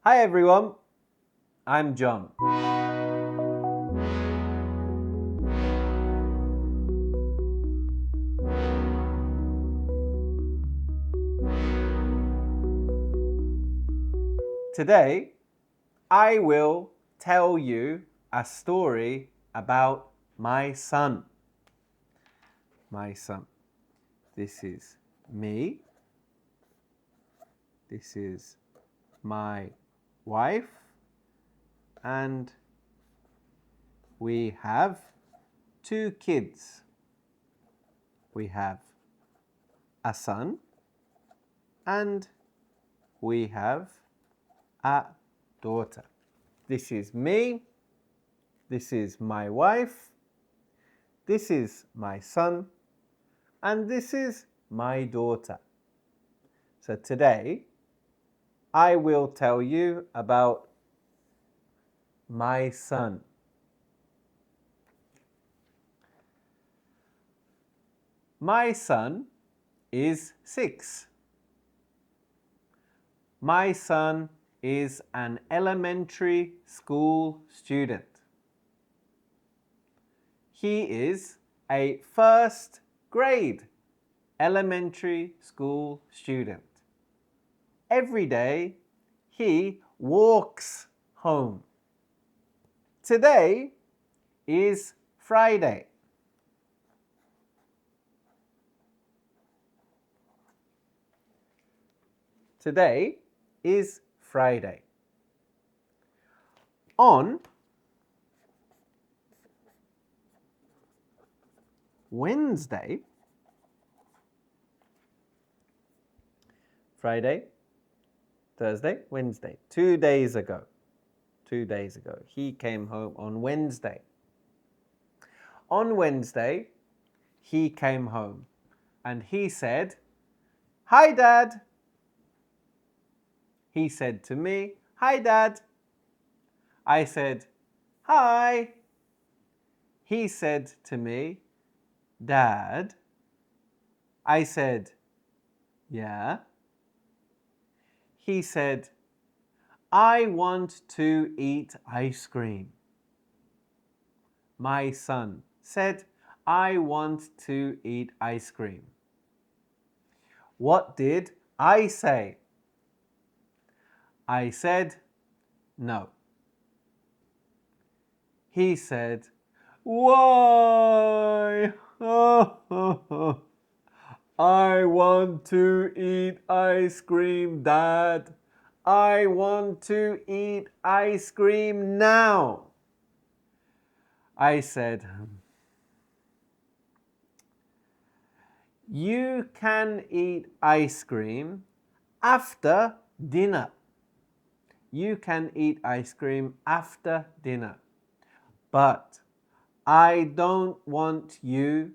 Hi everyone, I'm John. Today, I will tell you a story about my son. My son. This is me. This is my wife. And we have two kids. We have a son and we have a daughter. This is me. This is my wife. This is my son. And this is my daughter. So today, I will tell you about my son. My son is 6. My son is an elementary school student. He is a first grade elementary school student. Every day he walks home. Today is Friday. Today is Friday. On Wednesday, Friday, Thursday, Wednesday, 2 days ago. 2 days ago. He came home on Wednesday. On Wednesday, he came home and he said, "Hi, Dad." He said to me, "Hi, Dad." I said, "Hi." He said to me, "Dad." I said, "Yeah." He said, "I want to eat ice cream." My son said, "I want to eat ice cream." What did I say? I said, "No." He said, "Why?" I want to eat ice cream, Dad. I want to eat ice cream now. I said, "You can eat ice cream after dinner. You can eat ice cream after dinner. But I don't want you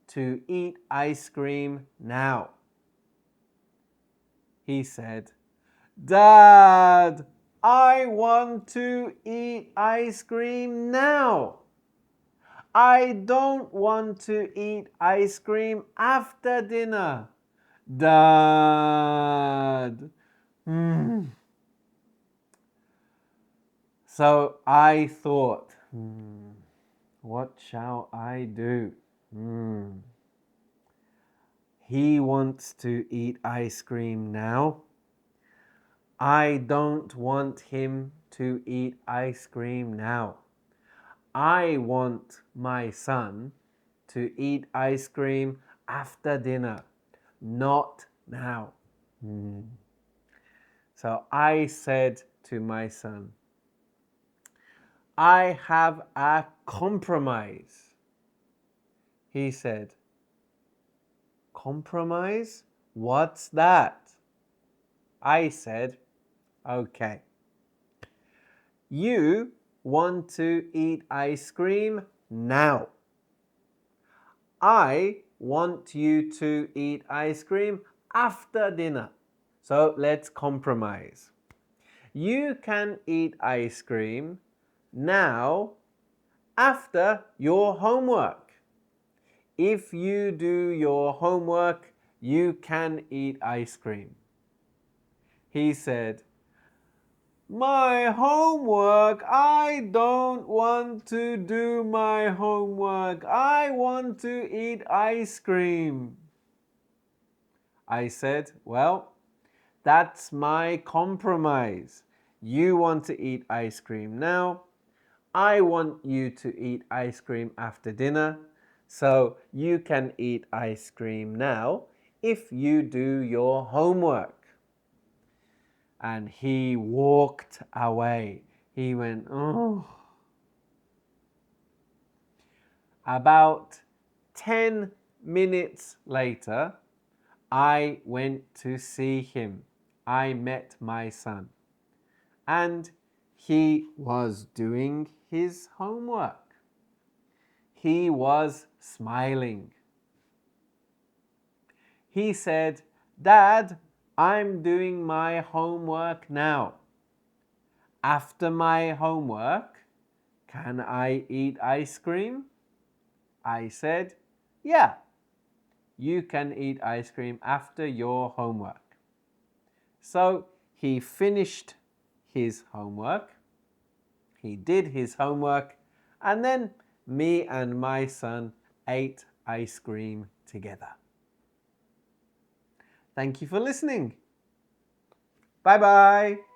to eat ice cream now." He said, "Dad, I want to eat ice cream now. I don't want to eat ice cream after dinner. Dad." So I thought, what shall I do? He wants to eat ice cream now. I don't want him to eat ice cream now. I want my son to eat ice cream after dinner, not now. So I said to my son, "I have a compromise." He said, "Compromise? What's that?" I said, "Okay. You want to eat ice cream now. I want you to eat ice cream after dinner. So let's compromise. You can eat ice cream now after your homework. If you do your homework, you can eat ice cream." He said, My homework. I don't want to do my homework. I want to eat ice cream. I said, well, that's my compromise. You want to eat ice cream now. I want you to eat ice cream after dinner. So you can eat ice cream now if you do your homework. And he walked away. He went, oh. About 10 minutes later, I went to see him. I met my son. And he was doing his homework. He was smiling. He said, Dad, I'm doing my homework now. After my homework, can I eat ice cream? I said, yeah, you can eat ice cream after your homework. So he finished his homework. He did his homework, and then me and my son ate ice cream together. Thank you for listening. Bye bye.